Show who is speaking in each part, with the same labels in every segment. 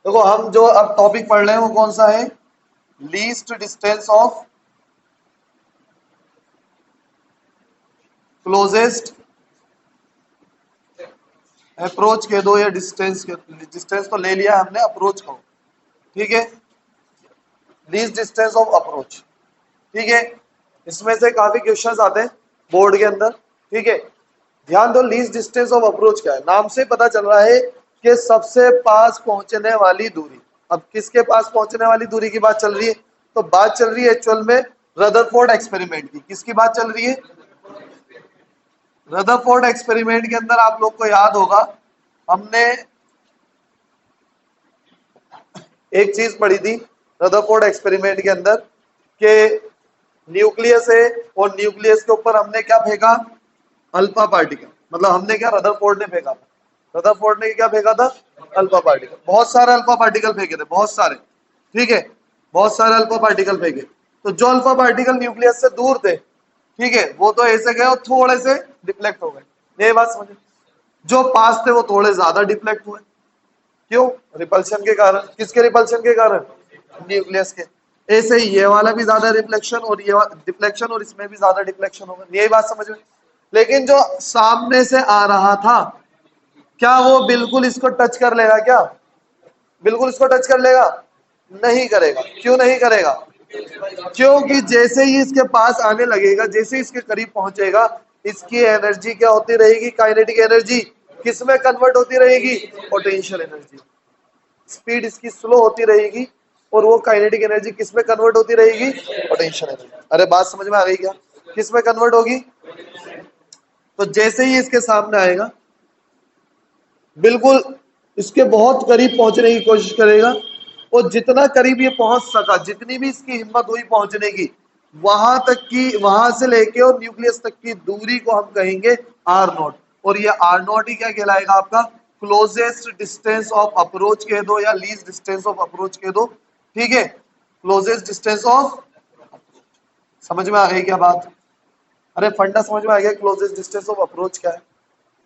Speaker 1: देखो हम जो अब टॉपिक पढ़ रहे हैं वो कौन सा है? Least distance of closest approach के दो, या डिस्टेंस तो ले लिया हमने, अप्रोच को, ठीक है, लीस्ट डिस्टेंस ऑफ अप्रोच, ठीक है। इसमें से काफी क्वेश्चंस आते हैं बोर्ड के अंदर, ठीक है। ध्यान दो, लीस्ट डिस्टेंस ऑफ अप्रोच क्या है? नाम से पता चल रहा है कि सबसे पास पहुंचने वाली दूरी। अब किसके पास पहुंचने वाली दूरी की बात चल रही है? तो बात चल रही है एक्चुअल में रदरफोर्ड एक्सपेरिमेंट की। किसकी बात चल रही है? रदरफोर्ड एक्सपेरिमेंट के अंदर आप लोग को याद होगा, हमने एक चीज पढ़ी थी रदरफोर्ड एक्सपेरिमेंट के अंदर, कि न्यूक्लियस है और न्यूक्लियस के ऊपर हमने क्या फेंका? Alpha particle. मतलब हमने क्या, रदरफोर्ड ने फेंका था। रदरफोर्ड ने क्या फेंका था? Alpha particle. बहुत सारे अल्फा पार्टिकल फेंके थे, बहुत सारे, ठीक है, बहुत सारे अल्फा पार्टिकल फेंके। तो जो अल्फा पार्टिकल न्यूक्लियस से दूर थे, ठीक है, वो तो ऐसे गए और थोड़े से डिफ्लेक्ट हो गए। ये बात समझे? जो पास थे वो थोड़े ज्यादा डिफ्लेक्ट हुए। क्यों? रिपल्शन के कारण। किसके रिपल्शन के कारण? न्यूक्लियस के। ऐसे ही ये वाला भी ज्यादा रिफ्लेक्शन और ये डिफ्लेक्शन, और इसमें भी ज्यादा डिफ्लेक्शन होगा। यही बात समझ में? लेकिन जो सामने से आ रहा था, क्या वो बिल्कुल इसको टच कर लेगा? क्या बिल्कुल इसको टच कर लेगा? नहीं करेगा। क्यों नहीं करेगा? क्योंकि जैसे ही इसके पास आने लगेगा, जैसे ही इसके करीब पहुंचेगा, इसकी एनर्जी क्या होती रहेगी? Kinetic energy. किसमें कन्वर्ट होती रहेगी? Potential energy. स्पीड इसकी स्लो होती रहेगी और वो काइनेटिक एनर्जी किसमें कन्वर्ट होती रहेगी? Potential energy. अरे बात समझ में आ गई क्या? किसमें कन्वर्ट होगी? तो जैसे ही इसके सामने आएगा, बिल्कुल इसके बहुत करीब पहुंचने की कोशिश करेगा, और जितना करीब ये पहुंच सका, जितनी भी इसकी हिम्मत हुई पहुंचने की, वहां तक की, वहां से लेके और न्यूक्लियस तक की दूरी को हम कहेंगे आर नॉट। और ये आर नॉट ही क्या कहलाएगा? आपका क्लोजेस्ट डिस्टेंस ऑफ अप्रोच कह दो या लीस्ट डिस्टेंस ऑफ अप्रोच कह दो, ठीक है। क्लोजेस्ट डिस्टेंस ऑफ, समझ में आ गई क्या बात? अरे फंडा समझ में आ गया क्लोजेस्ट डिस्टेंस ऑफ अप्रोच क्या है,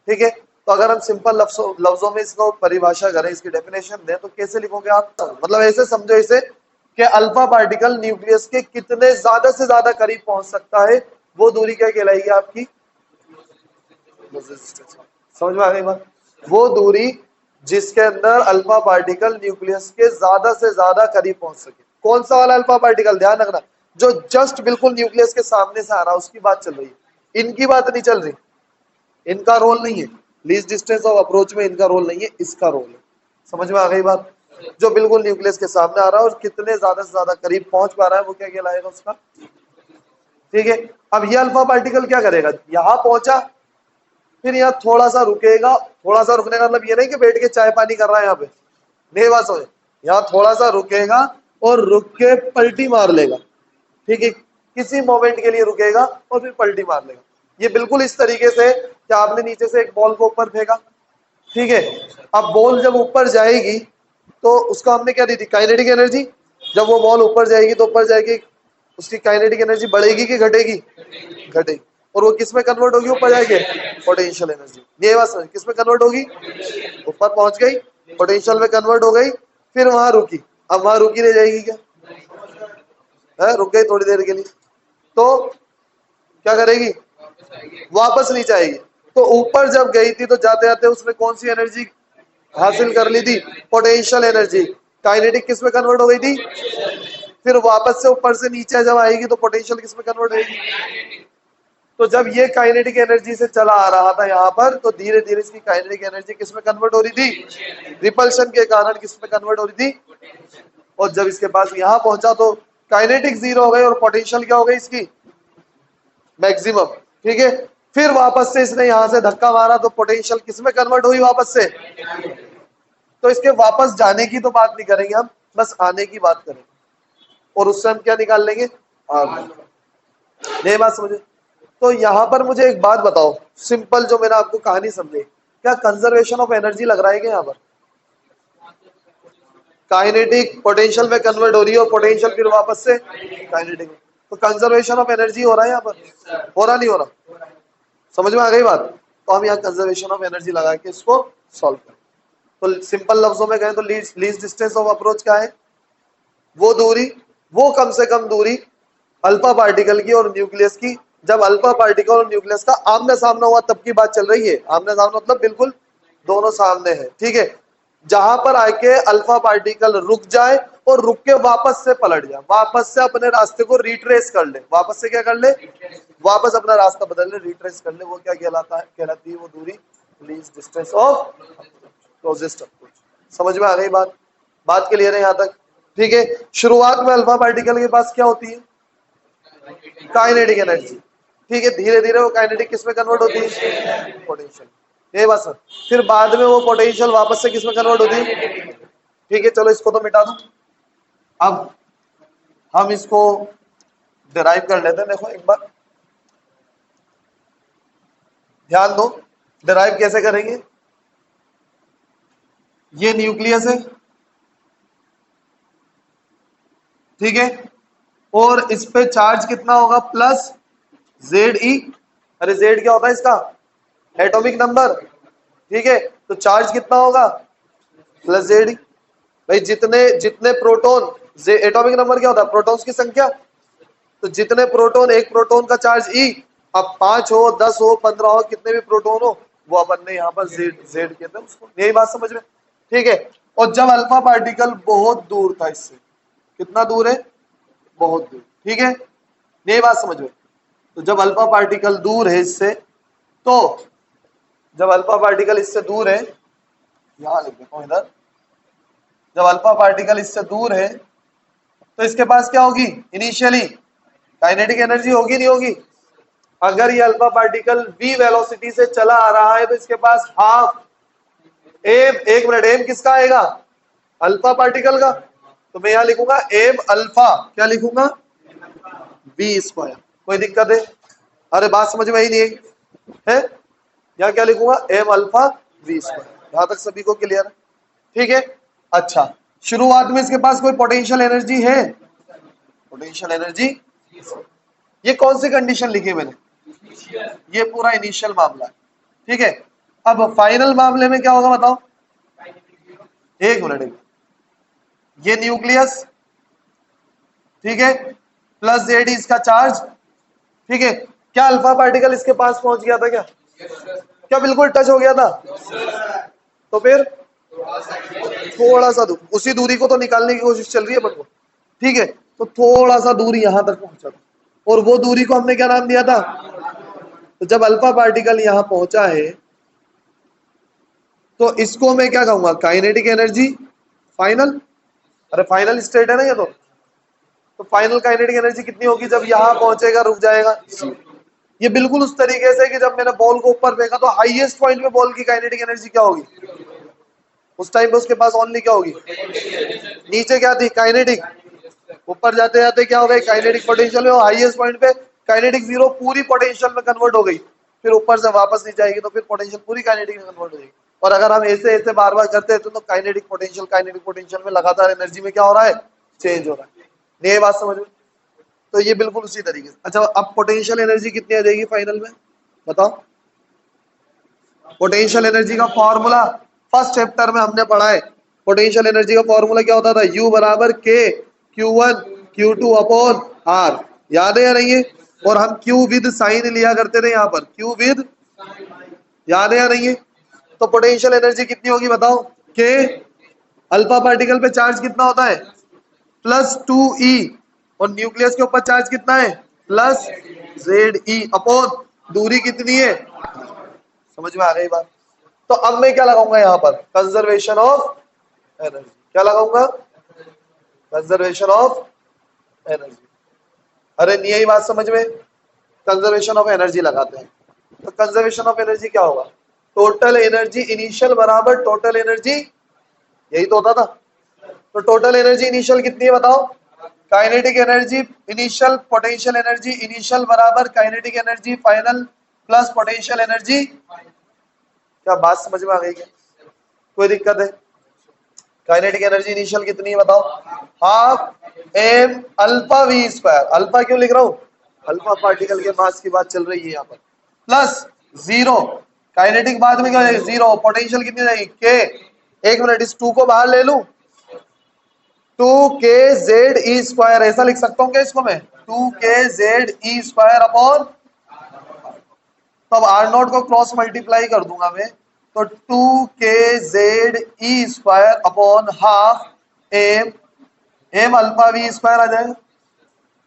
Speaker 1: ठीक है। तो अगर हम सिंपल लफ्जों में इसको परिभाषा करें, इसकी डेफिनेशन दें, तो कैसे लिखोगे आप? मतलब ऐसे समझो इसे कि अल्फा पार्टिकल न्यूक्लियस के कितने ज्यादा से ज्यादा करीब पहुंच सकता है, वो दूरी क्या कहलाएगी आपकी? समझ में आ गई बात? वो दूरी जिसके अंदर अल्फा पार्टिकल न्यूक्लियस के ज्यादा से ज्यादा करीब पहुंच सके। कौन सा वाला अल्फा पार्टिकल? ध्यान रखना, जो जस्ट बिल्कुल न्यूक्लियस के सामने से आ रहा है, उसकी बात चल रही है, इनकी बात नहीं चल रही। इनका रोल नहीं है लीस्ट डिस्टेंस ऑफ अप्रोच में, इनका रोल नहीं है, इसका रोल है। समझ में आ गई बात? जो बिल्कुल न्यूक्लियस के सामने आ रहा है और कितने ज्यादा से ज्यादा करीब पहुंच पा रहा है, वो क्या कहलाएगा उसका? ठीक है। अब ये अल्फा पार्टिकल क्या करेगा? यहां पहुंचा, फिर यहाँ थोड़ा सा रुकेगा। थोड़ा सा रुकने का मतलब ये नहीं कि बैठ के चाय पानी कर रहा है यहाँ पे, नहीं बात समझे। यहाँ थोड़ा सा रुकेगा और रुक के पलटी मार लेगा, ठीक है, किसी मोमेंट के लिए रुकेगा और फिर पलटी मार लेगा। ये बिल्कुल इस तरीके से कि आपने नीचे से एक बॉल को ऊपर फेंका, ठीक है। अब बॉल जब ऊपर जाएगी तो उसका हमने क्या दी थी? Kinetic energy. जब वो बॉल ऊपर जाएगी तो ऊपर जाएगी, उसकी काइनेटिक एनर्जी बढ़ेगी कि घटेगी? घटेगी। और वो किस में कन्वर्ट होगी ऊपर जाएगी? Potential energy. ये बात समझ, किस में कन्वर्ट होगी? ऊपर पहुंच गई, पोटेंशियल में कन्वर्ट हो गई, फिर वहां रुकी। अब वहां रुकी रह जाएगी क्या? है, रुक गई थोड़ी देर के लिए, तो क्या करेगी? वापस नीचे आएगी। तो ऊपर जब गई थी तो जाते जाते उसने कौन सी एनर्जी हासिल कर ली थी? Potential energy. काइनेटिक किस में कन्वर्ट हो गई थी? फिर वापस से ऊपर से नीचे जब आएगी तो पोटेंशियल किस में कन्वर्ट होगी? तो जब ये काइनेटिक एनर्जी से चला आ रहा था यहाँ पर, तो धीरे धीरे इसकी काइनेटिक एनर्जी किस में कन्वर्ट हो रही थी? रिपल्शन के कारण किस में कन्वर्ट हो रही थी? और जब इसके पास यहाँ पहुंचा तो काइनेटिक जीरो हो गई और पोटेंशियल क्या हो गई इसकी? मैक्सिमम, ठीक है। फिर वापस से इसने यहां से धक्का मारा तो पोटेंशियल किस में कन्वर्ट हुई? वापस से। तो इसके वापस जाने की तो बात नहीं करेंगे हम, बस आने की बात करेंगे, और उससे हम क्या निकाल लेंगे? नहीं बात समझे? तो यहां पर मुझे एक बात बताओ, सिंपल, जो मैंने आपको कहानी समझाई, क्या कंजर्वेशन ऑफ एनर्जी लग रहा है क्या यहाँ पर? काइनेटिक पोटेंशियल में कन्वर्ट हो रही है और पोटेंशियल फिर वापस से काइनेटिक में, तो कंजर्वेशन ऑफ एनर्जी हो रहा है यहाँ पर, हो रहा नहीं हो रहा? समझ में आ गई बात? तो हम यहाँ कंजर्वेशन ऑफ एनर्जी लगा के इसको सॉल्व करें। तो सिंपल लफ्जों में कहें तो लीस्ट डिस्टेंस ऑफ अप्रोच क्या है? वो दूरी, वो कम से कम दूरी अल्फा पार्टिकल की और न्यूक्लियस की, जब अल्फा पार्टिकल और न्यूक्लियस का आमने सामने हुआ तब की बात चल रही है। आमने सामने मतलब बिल्कुल दोनों सामने है, ठीक है। जहां पर आके अल्फा पार्टिकल रुक जाए और रुक के वापस से पलट जाए, वापस से अपने रास्ते को रिट्रेस कर ले, वापस से क्या कर ले, वापस अपना रास्ता बदल ले, रिट्रेस कर ले, वो क्या कहलाता है? कहलाती है वो दूरी least distance of closest approach. समझ में आ गई बात? बात क्लियर है यहां तक? ठीक है। शुरुआत में अल्फा पार्टिकल के पास क्या होती है? काइनेटिक एनर्जी, ठीक है। धीरे धीरे वो काइनेटिक किस में कन्वर्ट होती है? पोटेंशियल। ये बस, फिर बाद में वो पोटेंशियल वापस से किस में कन्वर्ट होती है? ठीक है, चलो इसको तो मिटा दो। अब हम इसको डिराइव कर लेते हैं। देखो एक बार ध्यान दो, डिराइव कैसे करेंगे? ये न्यूक्लियस है, ठीक है, और इस पे चार्ज कितना होगा? Plus Ze। अरे Z क्या होता है इसका? एटॉमिक नंबर, ठीक है। तो चार्ज कितना होगा? Plus Ze। भाई जितने जितने प्रोटॉन, एटॉमिक नंबर क्या होता है? प्रोटॉन्स की संख्या। तो जितने प्रोटॉन, एक प्रोटॉन का चार्ज E, अब 5 हो, 10 हो, 15 हो, कितने भी प्रोटॉन हो, वो अपन ने यहाँ पर Z कहते हैं उसको। यही बात समझ में? ठीक है। और जब अल्फा पार्टिकल बहुत दूर था इससे, कितना दूर है? बहुत दूर, ठीक है। यही बात समझ में? तो जब अल्फा पार्टिकल दूर है इससे, तो जब अल्फा पार्टिकल इससे दूर है, यहां लिख देता हूं इधर, जब अल्फा पार्टिकल इससे दूर है तो इसके पास क्या होगी? इनिशियली काइनेटिक एनर्जी होगी, नहीं होगी? अगर ये अल्फा पार्टिकल v वेलोसिटी से चला आ रहा है तो इसके पास हाफ एम, एक मिनट, एम किसका आएगा? अल्फा पार्टिकल का। तो मैं यहां लिखूंगा एम अल्फा, क्या लिखूंगा? v square. कोई दिक्कत है? अरे बात समझ में ही नहीं है? यहाँ क्या लिखूंगा? M alpha v square. यहां तक सभी को क्लियर है? ठीक है। अच्छा, शुरुआत में इसके पास कोई पोटेंशियल एनर्जी है? पोटेंशियल एनर्जी, ये कौन सी कंडीशन लिखी मैंने? ये पूरा इनिशियल मामला है, ठीक है। अब फाइनल मामले में क्या होगा बताओ? एक मिनट, ये न्यूक्लियस, ठीक है, प्लस Ze इसका चार्ज, ठीक है। क्या अल्फा पार्टिकल इसके पास पहुंच गया था? क्या क्या बिल्कुल टच हो गया था? तो फिर थोड़ा सा दूर, उसी दूरी को तो निकालने की कोशिश चल रही है अपन को, ठीक है। तो थोड़ा सा दूरी यहां तक पहुंचा था, और वो दूरी को हमने क्या नाम दिया था? तो जब अल्फा पार्टिकल यहां पहुंचा है तो इसको मैं क्या कहूंगा? Kinetic energy final. अरे फाइनल स्टेट है ना ये तो फाइनल काइनेटिक एनर्जी कितनी होगी जब यहां पहुंचेगा, रुक जाएगा? ये बिल्कुल उस तरीके से कि जब मैंने बॉल को ऊपर फेंका तो हाईएस्ट पॉइंट पे बॉल की काइनेटिक एनर्जी क्या होगी? उस टाइम पे उसके पास ओनली क्या होगी? नीचे क्या थी? काइनेटिक। ऊपर जाते जाते क्या हो गई? काइनेटिक पोटेंशियल में हाईएस्ट पॉइंट पे काइनेटिक जीरो पूरी पोटेंशियल में कन्वर्ट हो गई, फिर ऊपर से वापस नहीं जाएगी तो फिर पोटेंशियल पूरी काइनेटिक में कन्वर्ट हो जाएगी। और अगर हम ऐसे ऐसे बार बार करते हैं तो काइनेटिक पोटेंशियल में लगातार एनर्जी में क्या हो रहा है? चेंज हो रहा है। ये बात समझ में? तो ये बिल्कुल उसी तरीके से। अच्छा, अब पोटेंशियल एनर्जी कितनी आ जाएगी फाइनल में बताओ? पोटेंशियल एनर्जी का फॉर्मूला फर्स्ट चैप्टर में हमने पढ़ा है। पोटेंशियल एनर्जी का फॉर्मूला क्या होता था? U बराबर K Q1 Q2 upon R। याद है या नहीं है? और हम Q विद साइन लिया करते थे यहाँ पर, Q विद, याद है या नहीं है? तो पोटेंशियल एनर्जी कितनी होगी बताओ? K, अल्फा पार्टिकल पे चार्ज कितना होता है? प्लस 2E, और न्यूक्लियस के ऊपर चार्ज कितना है? प्लस Ze अपॉन दूरी कितनी है? समझ में आ गई बात? तो अब मैं क्या लगाऊंगा यहाँ पर? Conservation of energy. क्या लगाऊंगा? Conservation of energy. अरे नहीं, यही बात समझ में? कंजर्वेशन ऑफ एनर्जी लगाते हैं। तो कंजर्वेशन ऑफ एनर्जी क्या होगा? टोटल एनर्जी इनिशियल बराबर टोटल एनर्जी, यही तो होता था। तो टोटल एनर्जी इनिशियल कितनी है बताओ? Kinetic energy initial, potential energy initial बराबर kinetic energy final plus potential energy. क्या बात समझ में आ गई क्या? कोई दिक्कत है? काइनेटिक एनर्जी इनिशियल कितनी है बताओ? Half M alpha V square. Alpha क्यों लिख रहा हूं? अल्फा पार्टिकल के मास की बात चल रही है यहाँ पर, प्लस जीरो। काइनेटिक बाद में क्या हो जाएगा? जीरो। पोटेंशियल कितनी जाएगी? के एक मिनट, इस 2 को बाहर ले लूं, 2kz² ऐसा लिख सकता हूं क्या इसको मैं? 2kz² अपॉन, तो अब R0 को क्रॉस मल्टीप्लाई कर दूंगा मैं, तो 2kz² upon half m alpha v square आ जाएगा।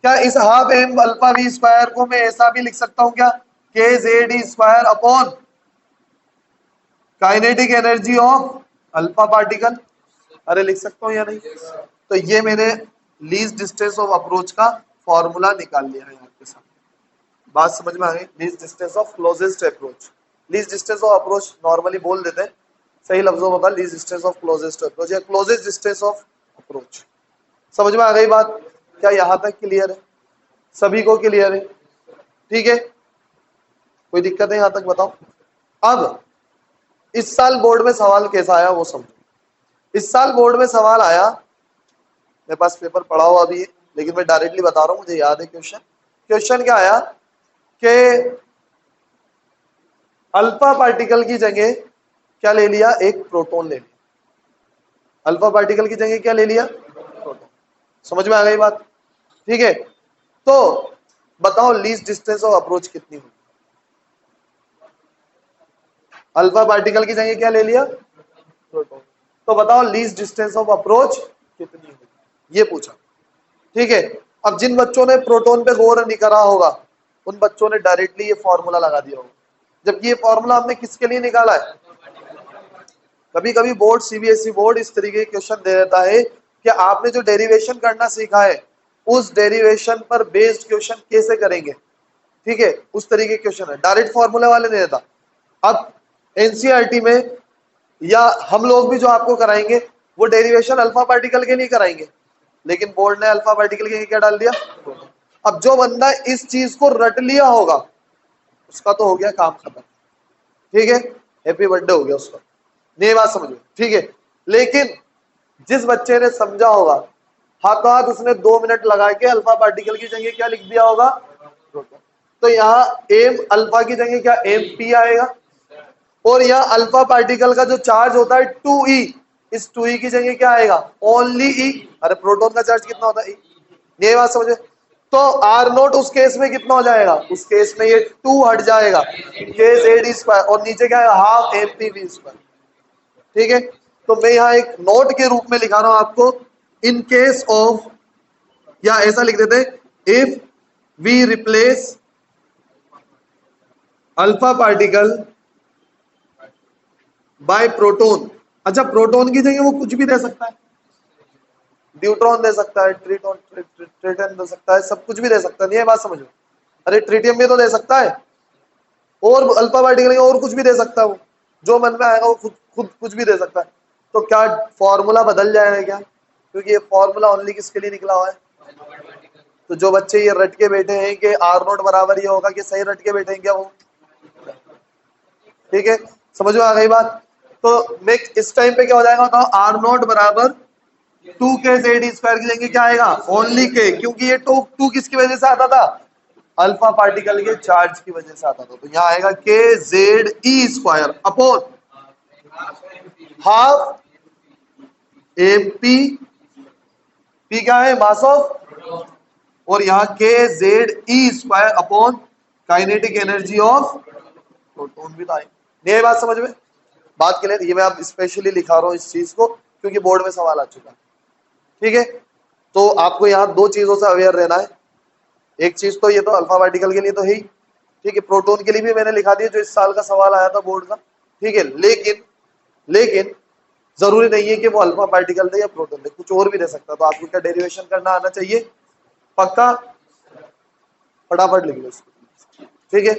Speaker 1: क्या इस half m alpha v square को मैं ऐसा भी लिख सकता हूं क्या? kz² upon kinetic energy of alpha particle. अरे लिख सकता हूं या नहीं? तो ये मैंने लीस्ट डिस्टेंस ऑफ अप्रोच का फॉर्मूला निकाल लिया है आपके सामने। बात समझ में आ गई? Least distance of closest approach. Least distance of approach normally बोल देते हैं, सही लफ्जों में होगा least distance of closest approach या क्लोजेस्ट डिस्टेंस ऑफ अप्रोच। समझ में आ गई बात? क्या यहां तक क्लियर है? सभी को क्लियर है? ठीक है, कोई दिक्कत है यहां तक? बताओ। अब इस साल बोर्ड में सवाल कैसा आया वो समझो। इस साल बोर्ड में सवाल आया, मेरे पास पेपर पड़ा हुआ अभी है, लेकिन मैं डायरेक्टली बता रहा हूं, मुझे याद है क्वेश्चन। क्वेश्चन क्या आया कि अल्फा पार्टिकल की जगह क्या ले लिया? एक प्रोटॉन ले लिया। अल्फा पार्टिकल की जगह क्या ले लिया? प्रोटॉन। समझ में आ गई बात? ठीक है, तो बताओ लीस्ट डिस्टेंस ऑफ अप्रोच कितनी हुई? अल्फा पार्टिकल की जगह क्या ले लिया? प्रोटॉन। तो बताओ लीस्ट डिस्टेंस ऑफ अप्रोच कितनी हुई, ये पूछा। ठीक है, अब जिन बच्चों ने प्रोटॉन पे गौर नहीं करा होगा उन बच्चों ने डायरेक्टली ये फॉर्मूला लगा दिया होगा, जबकि ये फॉर्मूला हमने किसके लिए निकाला है? कभी कभी बोर्ड, सीबीएसई बोर्ड इस तरीके के क्वेश्चन दे देता है कि आपने जो डेरिवेशन करना सीखा है उस डेरिवेशन पर बेस्ड क्वेश्चन कैसे करेंगे। ठीक है, उस तरीके के क्वेश्चन है, डायरेक्ट फॉर्मूला वाले नहीं देता। अब एनसीईआरटी में या हम लोग भी जो आपको कराएंगे वो डेरिवेशन अल्फा पार्टिकल के लिए कराएंगे, लेकिन बोर्ड ने अल्फा पार्टिकल के लिए क्या डाल दिया? अब जो बंदा इस चीज को रट लिया होगा उसका तो हो गया काम खत्म। ठीक है, हैप्पी बर्थडे हो गया उसका, नहीं बात समझ में? ठीक है, लेकिन जिस बच्चे ने समझा होगा, हाथों हाथ उसने 2 मिनट लगा के अल्फा पार्टिकल की जगह क्या लिख दिया होगा? तो यहाँ एम अल्फा की जगह क्या एम पी आएगा, और यहाँ अल्फा पार्टिकल का जो चार्ज होता है 2e, इस 2e की जगह क्या आएगा? Only e। अरे प्रोटॉन का चार्ज कितना होता है? ये बात समझे? तो R0 उस केस में कितना हो जाएगा? उस केस में ये 2 हट जाएगा, kz² और नीचे क्या है? Half mp_v²। ठीक है, तो मैं यहाँ एक नोट के रूप में लिखा रहा हूं आपको, इन केस ऑफ, या ऐसा लिख देते हैं, if we replace alpha particle by proton. अच्छा, प्रोटोन की जगह वो कुछ भी दे सकता है, ड्यूट्रॉन दे सकता है, ट्रिटोन ट्रिटन दे सकता है, सब कुछ भी दे सकता है। ये बात समझो। अरे ट्रिटियम भी तो दे सकता है, और अल्फा पार्टिकल और कुछ भी दे सकता है, वो जो मन में आएगा वो खुद कुछ भी दे सकता है। तो क्या फॉर्मूला बदल जाएगा क्या? क्योंकि ये फॉर्मूला ओनली किसके लिए निकला हुआ है? तो जो बच्चे ये रट के बैठे हैं कि R0 बराबर ये होगा, कि सही रट के बैठे हैं क्या वो? ठीक है, समझ में आ गई बात? तो मैं इस टाइम पे क्या हो जाएगा बताओ? R0 बराबर 2kz² की जगह क्या आएगा? ओनली k, क्योंकि ये 2 किसकी वजह से आता था? अल्फा पार्टिकल के चार्ज की वजह से आता था। तो यहाँ आएगा kze² upon half mp, p क्या है? मास ऑफ, और यहाँ kze² upon kinetic energy of proton भी था। ये बात समझ में? बात क्लियर? ये मैं आप स्पेशली लिखा रहा हूं इस चीज को क्योंकि बोर्ड में सवाल आ चुका है। ठीक है, तो आपको यहाँ 2 चीजों से अवेयर रहना है। एक चीज तो ये तो अल्फा पार्टिकल के लिए तो है ही, ठीक है, प्रोटॉन के लिए भी मैंने लिखा दिया जो इस साल का सवाल आया था बोर्ड का। ठीक है, लेकिन जरूरी नहीं है कि वो अल्फा पार्टिकल दे या प्रोटॉन दे, कुछ और भी दे सकता। तो आपको क्या डेरिवेशन करना आना चाहिए? पक्का? फटाफट लिख लो इसको। ठीक है,